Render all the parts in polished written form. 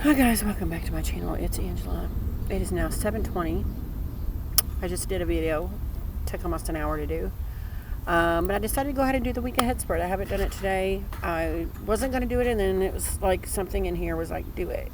Hi guys, welcome back to my channel. It's Angela. It is now 7:20. I just did a video. Took almost an hour to do. But I decided to go ahead and do the week ahead spread. I haven't done it today. I wasn't going to do it, and then it was like something in here was like, do it.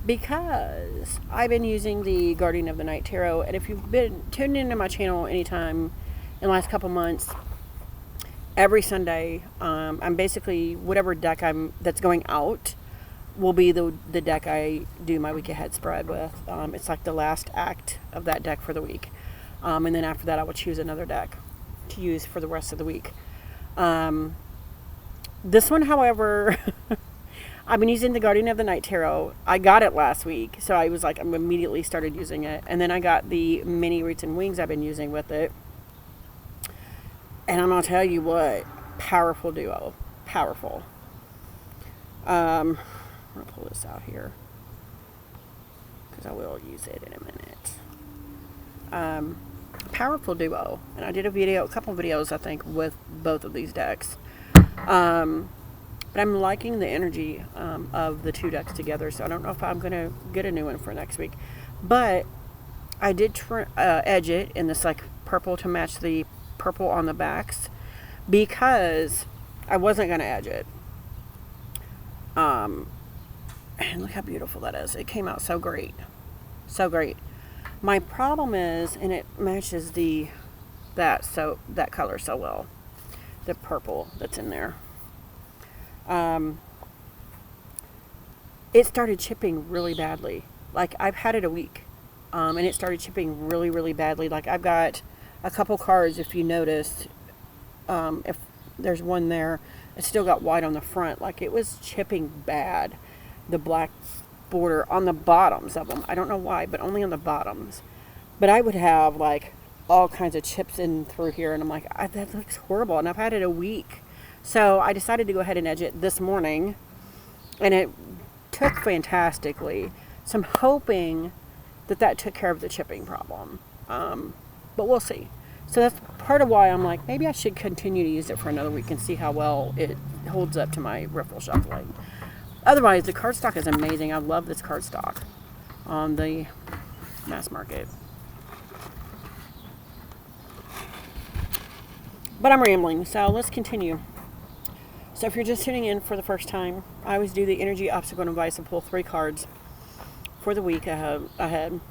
Because I've been using the Guardian of the Night Tarot, and if you've been tuned into my channel anytime in the last couple months, every Sunday, I'm basically whatever deck that's going out will be the deck I do my week ahead spread with. It's like the last act of that deck for the week. And then after that, I will choose another deck to use for the rest of the week. This one, however, I've been using the Guardian of the Night Tarot. I got it last week, so I was like, I immediately started using it. And then I got the mini Roots and Wings I've been using with it. And I'm going to tell you what, powerful duo. Powerful. I'm going to pull this out here because I will use it in a minute. Powerful duo. And I did a couple videos, I think, with both of these decks. But I'm liking the energy of the two decks together, so I don't know if I'm going to get a new one for next week. But I did edge it in this like purple to match the purple on the backs because I wasn't going to edge it. And look how beautiful that is. It came out so great. So great. My problem is, and it matches that color so well, the purple that's in there. It started chipping really badly. Like, I've had it a week, and it started chipping really, really badly. Like, I've got a couple cards, if you noticed, if there's one there, it still got white on the front. Like, it was chipping bad. The black border on the bottoms of them. I don't know why, but only on the bottoms. But I would have like all kinds of chips in through here, and I'm like, that looks horrible. And I've had it a week. So I decided to go ahead and edge it this morning, and it took fantastically. So I'm hoping that took care of the chipping problem. But we'll see. So that's part of why I'm like, maybe I should continue to use it for another week and see how well it holds up to my riffle shuffling. Otherwise, the cardstock is amazing. I love this cardstock on the mass market. But I'm rambling, so let's continue. So if you're just tuning in for the first time, I always do the energy obstacle and advice and pull 3 cards for the week ahead.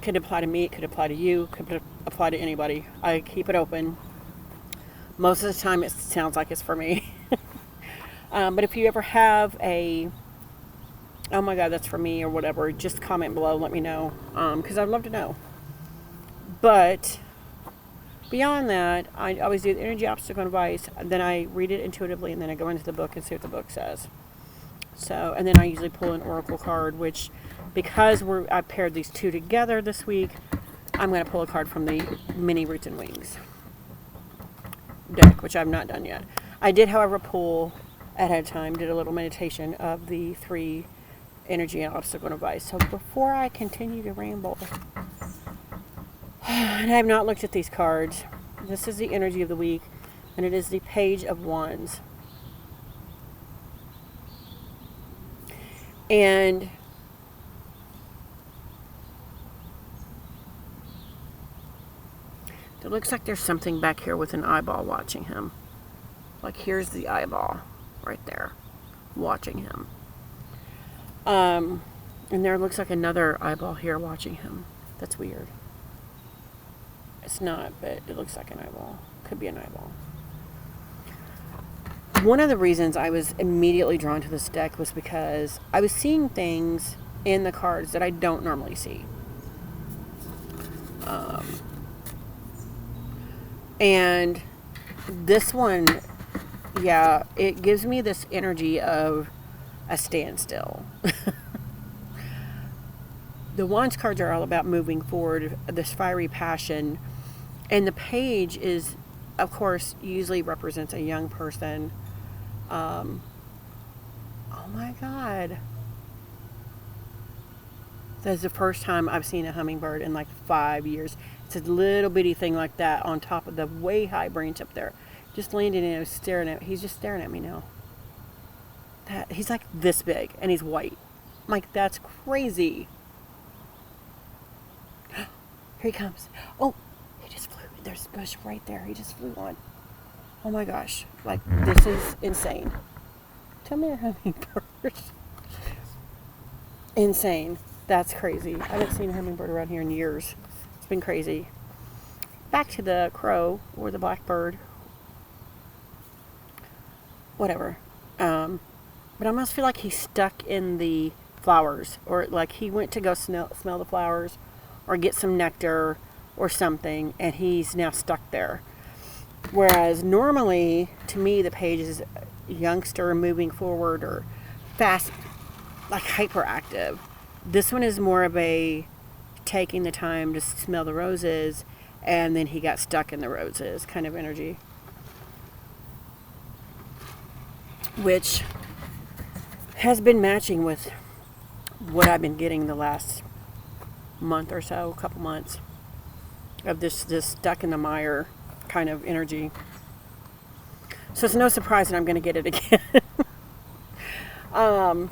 Could apply to me, it could apply to you, could apply to anybody. I keep it open. Most of the time it sounds like it's for me. But if you ever have oh my God, that's for me or whatever, just comment below, let me know, because I'd love to know. But beyond that, I always do the energy obstacle advice, then I read it intuitively, and then I go into the book and see what the book says. So, and then I usually pull an oracle card, which, because I paired these two together this week, I'm going to pull a card from the mini Roots and Wings deck, which I've not done yet. I did, however, pull ahead of time, did a little meditation of the 3 energy and obstacle advice. So before I continue to ramble, and I have not looked at these cards, this is the energy of the week, and it is the Page of Wands. And it looks like there's something back here with an eyeball watching him. Like, here's the eyeball right there watching him. And there looks like another eyeball here watching him. That's weird. It's not, but it looks like an eyeball. Could be an eyeball. One of the reasons I was immediately drawn to this deck was because I was seeing things in the cards that I don't normally see. And this one, yeah, it gives me this energy of a standstill. The Wands cards are all about moving forward, this fiery passion. And the Page is, of course, usually represents a young person. Oh my God. That's the first time I've seen a hummingbird in like 5 years. It's a little bitty thing like that on top of the way high branch up there. Just landed and I was staring at, he's just staring at me now. That he's like this big and he's white. I'm like, that's crazy. Here he comes. Oh, he just flew. There's a bush right there. He just flew on. Oh my gosh. Like, this is insane. Tell me a hummingbird. Insane. That's crazy. I haven't seen a hummingbird around here in years. It's been crazy. Back to the crow or the blackbird. Whatever. But I almost feel like he's stuck in the flowers, or like he went to go smell the flowers or get some nectar or something, and he's now stuck there. Whereas normally, to me, the page is youngster moving forward or fast, like hyperactive. This one is more of a taking the time to smell the roses, and then he got stuck in the roses kind of energy. Which has been matching with what I've been getting the last month or so, couple months, of this stuck in the mire kind of energy. So it's no surprise that I'm going to get it again.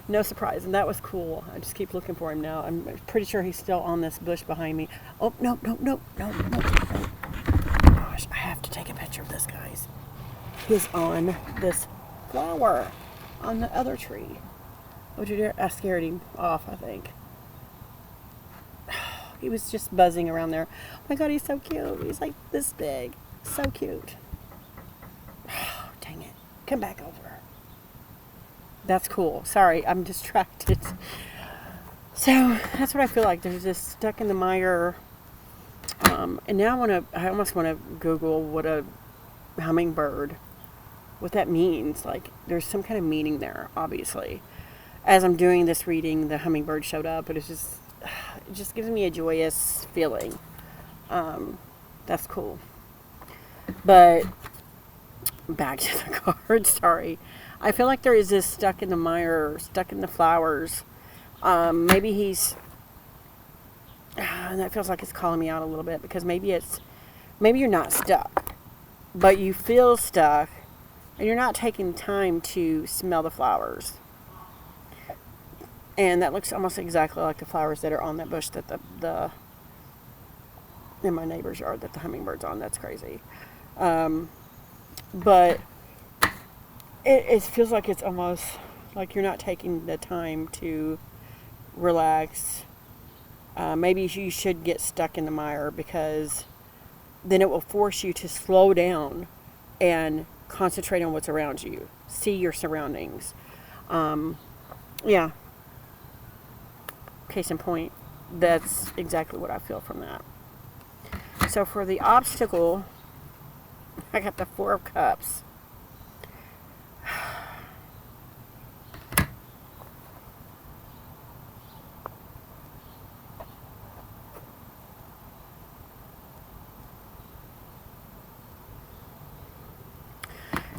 No surprise, and that was cool. I just keep looking for him now. I'm pretty sure he's still on this bush behind me. Oh, no. Gosh, I have to take a picture of this, guys. He's on this flower on the other tree. Oh, I scared him off, I think. He was just buzzing around there. Oh my God, he's so cute. He's like this big. So cute. Oh, dang it. Come back over. That's cool. Sorry, I'm distracted. So that's what I feel like. There's this stuck in the mire. And now I almost want to Google what a hummingbird, what that means. Like, there's some kind of meaning there, obviously. As I'm doing this reading, the hummingbird showed up, but it just gives me a joyous feeling. That's cool. But back to the card, sorry. I feel like there is this stuck in the mire, stuck in the flowers. Maybe and that feels like it's calling me out a little bit, because maybe you're not stuck, but you feel stuck and you're not taking time to smell the flowers. And that looks almost exactly like the flowers that are on that bush that the in my neighbor's yard that the hummingbird's on. That's crazy. But it feels like it's almost like you're not taking the time to relax. Maybe you should get stuck in the mire, because then it will force you to slow down and concentrate on what's around you. See your surroundings. Yeah. Case in point, that's exactly what I feel from that. So for the obstacle, I got the Four of Cups.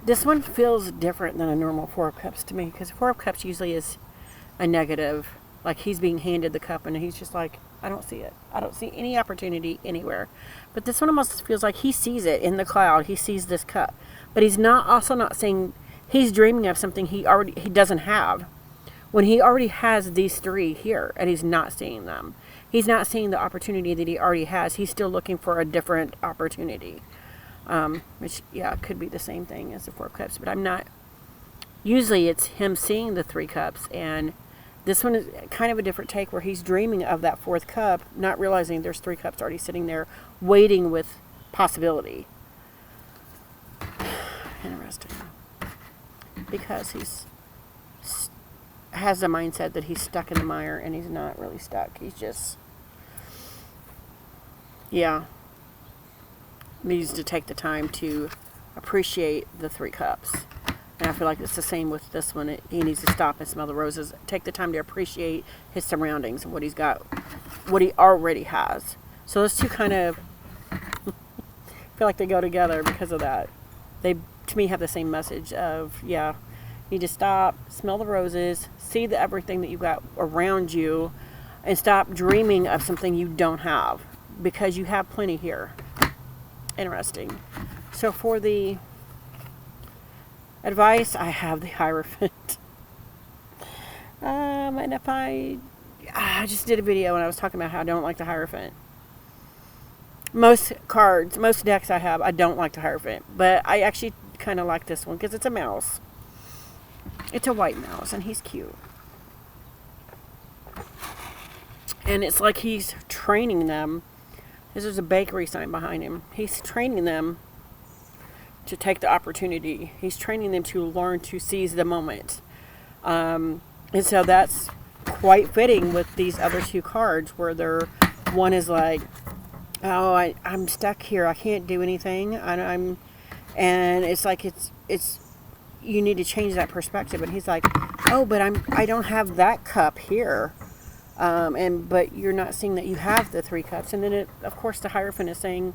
This one feels different than a normal Four of Cups to me, because Four of Cups usually is a negative. Like, he's being handed the cup and he's just like, I don't see it. I don't see any opportunity anywhere. But this one almost feels like he sees it in the cloud. He sees this cup. But he's not saying, he's dreaming of something he doesn't have. When he already has these three here and he's not seeing them. He's not seeing the opportunity that he already has. He's still looking for a different opportunity. Which, yeah, could be the same thing as the Four of Cups. But I'm not. Usually it's him seeing the three cups, and this one is kind of a different take, where he's dreaming of that fourth cup, not realizing there's three cups already sitting there waiting with possibility. Interesting. Because he's has the mindset that he's stuck in the mire, and he's not really stuck. He's just, yeah, needs to take the time to appreciate the three cups. And I feel like it's the same with this one. He needs to stop and smell the roses. Take the time to appreciate his surroundings and what he's got, what he already has. So those two kind of feel like they go together because of that. They, to me, have the same message of, yeah, you need to stop, smell the roses, see everything that you've got around you, and stop dreaming of something you don't have, because you have plenty here. Interesting. So for the advice, I have the Hierophant. And if I just did a video and I was talking about how I don't like the Hierophant. Most cards, most decks I have, I don't like the Hierophant. But I actually kind of like this one because it's a mouse. It's a white mouse and he's cute. And it's like he's training them. This is a bakery sign behind him. He's training them to take the opportunity. He's training them to learn to seize the moment. And so that's quite fitting with these other two cards where one is like, oh, I'm stuck here. I can't do anything. And it's like, it's, you need to change that perspective. And he's like, oh, but I don't have that cup here. But you're not seeing that you have the 3 cups. And then of course the Hierophant is saying,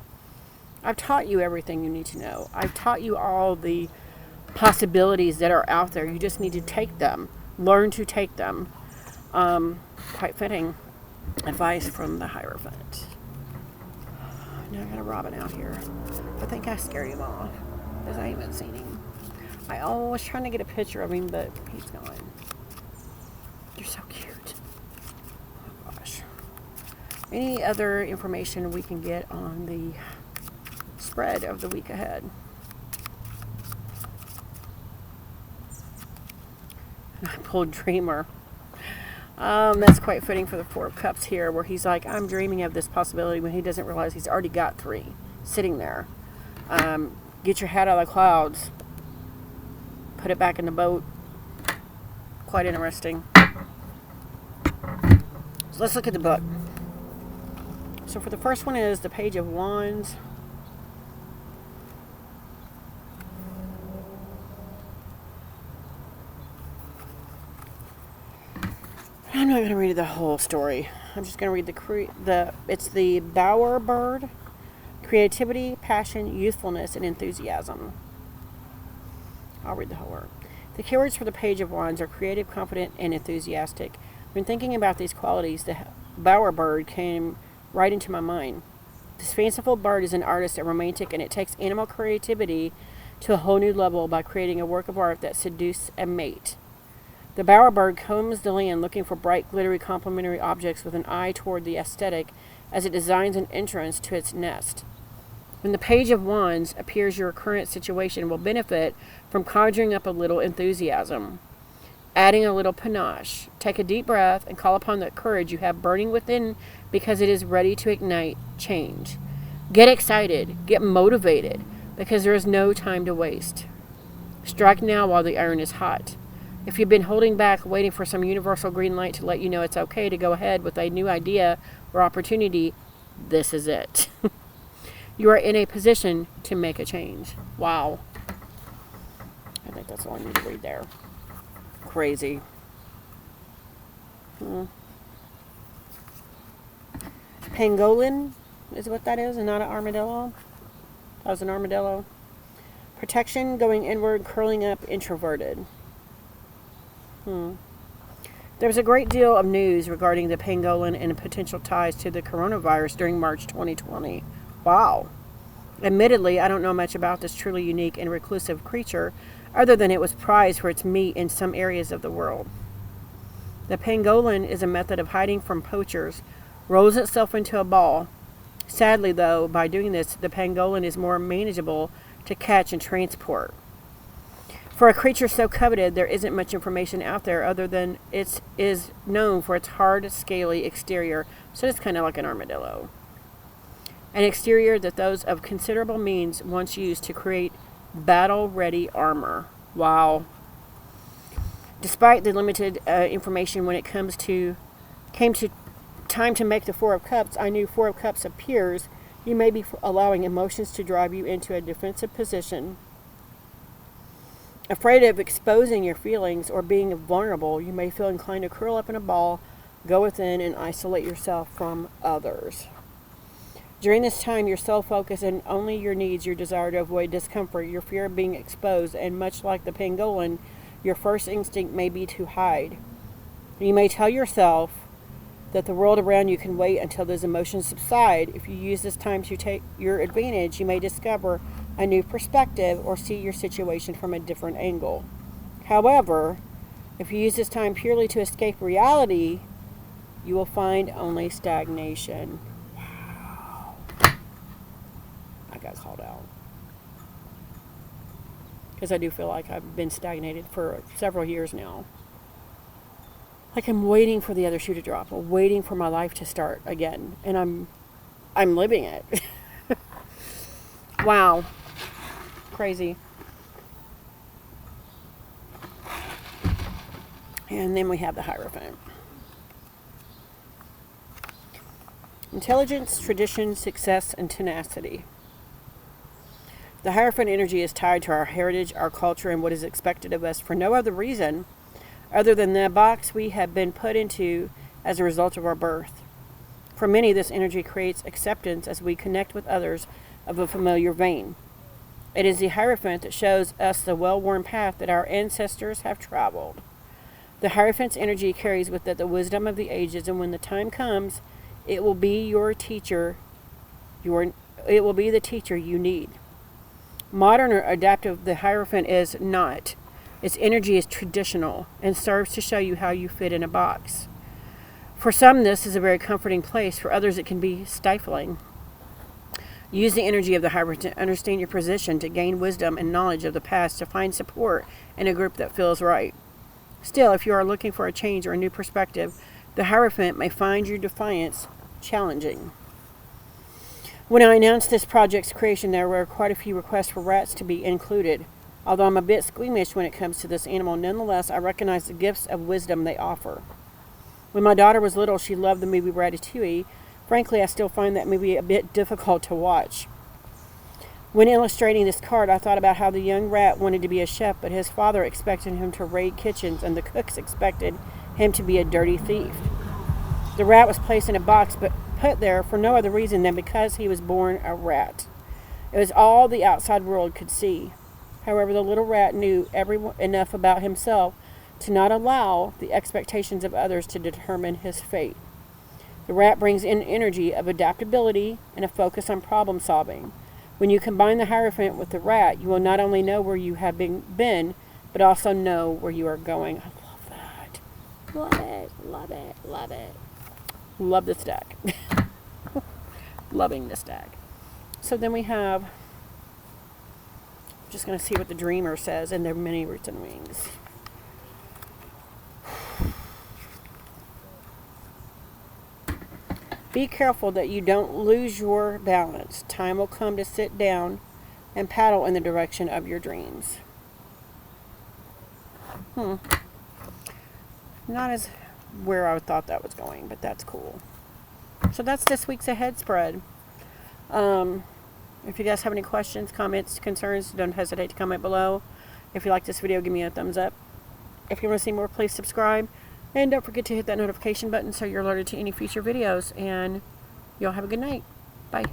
I've taught you everything you need to know. I've taught you all the possibilities that are out there. You just need to take them. Learn to take them. Quite fitting advice from the Hierophant. Now I got a Robin out here. I think I scared him off because I haven't seen him. I was trying to get a picture of him, but he's gone. They're so cute. Oh gosh. Any other information we can get on the spread of the week ahead? I pulled Dreamer. That's quite fitting for the 4 of Cups here, where he's like, I'm dreaming of this possibility, when he doesn't realize he's already got 3 sitting there. Get your head out of the clouds. Put it back in the boat. Quite interesting. So let's look at the book. So for the first one is the Page of Wands. I'm not going to read the whole story. I'm just going to read it's the Bower Bird. Creativity, passion, youthfulness, and enthusiasm. I'll read the whole word. The keywords for the Page of Wands are creative, confident, and enthusiastic. When thinking about these qualities, the Bower Bird came right into my mind. This fanciful bird is an artist and romantic, and it takes animal creativity to a whole new level by creating a work of art that seduces a mate. The bowerbird combs the land looking for bright, glittery, complementary objects with an eye toward the aesthetic as it designs an entrance to its nest. When the Page of Wands appears, your current situation will benefit from conjuring up a little enthusiasm, adding a little panache. Take a deep breath and call upon the courage you have burning within, because it is ready to ignite change. Get excited, get motivated, because there is no time to waste. Strike now while the iron is hot. If you've been holding back, waiting for some universal green light to let you know it's okay to go ahead with a new idea or opportunity, this is it. You are in a position to make a change. Wow. I think that's all I need to read there. Crazy. Pangolin is what that is, and not an armadillo. That was an armadillo. Protection, going inward, curling up, introverted. There was a great deal of news regarding the pangolin and potential ties to the coronavirus during March 2020. Wow. Admittedly, I don't know much about this truly unique and reclusive creature, other than it was prized for its meat in some areas of the world. The pangolin is a method of hiding from poachers, rolls itself into a ball. Sadly, though, by doing this, the pangolin is more manageable to catch and transport. For a creature so coveted, there isn't much information out there other than it is known for its hard, scaly exterior, so it's kind of like an armadillo. An exterior that those of considerable means once used to create battle-ready armor. Wow. Despite the limited information when it came to time to make the Four of Cups, I knew Four of Cups appears. You may be allowing emotions to drive you into a defensive position. Afraid of exposing your feelings or being vulnerable, you may feel inclined to curl up in a ball, go within, and isolate yourself from others. During this time, your sole focus and only your needs, your desire to avoid discomfort, your fear of being exposed, and much like the pangolin, your first instinct may be to hide. You may tell yourself that the world around you can wait until those emotions subside. If you use this time to take your advantage, you may discover a new perspective or see your situation from a different angle. However, If you use this time purely to escape reality, you will find only stagnation. Wow. I got called out. Because I do feel like I've been stagnated for several years now. Like I'm waiting for the other shoe to drop. I'm waiting for my life to start again. And I'm living it. Wow. Crazy. And then we have the Hierophant. Intelligence, tradition, success, and tenacity. The Hierophant energy is tied to our heritage, our culture, and what is expected of us for no other reason other than the box we have been put into as a result of our birth. For many, this energy creates acceptance as we connect with others of a familiar vein. It is the Hierophant that shows us the well-worn path that our ancestors have traveled. The Hierophant's energy carries with it the wisdom of the ages, and when the time comes, it will be your teacher. It will be the teacher you need. Modern or adaptive, the Hierophant is not. Its energy is traditional and serves to show you how you fit in a box. For some, this is a very comforting place. For others, it can be stifling. Use the energy of the Hierophant to understand your position, to gain wisdom and knowledge of the past, to find support in a group that feels right. Still, if you are looking for a change or a new perspective, the Hierophant may find your defiance challenging. When I announced this project's creation, there were quite a few requests for rats to be included. Although I'm a bit squeamish when it comes to this animal, nonetheless, I recognize the gifts of wisdom they offer. When my daughter was little, she loved the movie Ratatouille. Frankly, I still find that movie a bit difficult to watch. When illustrating this card, I thought about how the young rat wanted to be a chef, but his father expected him to raid kitchens, and the cooks expected him to be a dirty thief. The rat was placed in a box, but put there for no other reason than because he was born a rat. It was all the outside world could see. However, the little rat knew enough about himself to not allow the expectations of others to determine his fate. The rat brings in energy of adaptability and a focus on problem solving. When you combine the Hierophant with the rat, you will not only know where you have been, but also know where you are going. I love that. Love it, love it, love it. Love this deck. Loving this deck. So then we have, just going to see what the Dreamer says in their many roots and wings. Be careful that you don't lose your balance. Time will come to sit down and paddle in the direction of your dreams. Not as where I thought that was going, but that's cool. So that's this week's Ahead spread. If you guys have any questions, comments, concerns, don't hesitate to comment below. If you like this video, give me a thumbs up. If you want to see more, please subscribe. And don't forget to hit that notification button so you're alerted to any future videos. And y'all have a good night. Bye.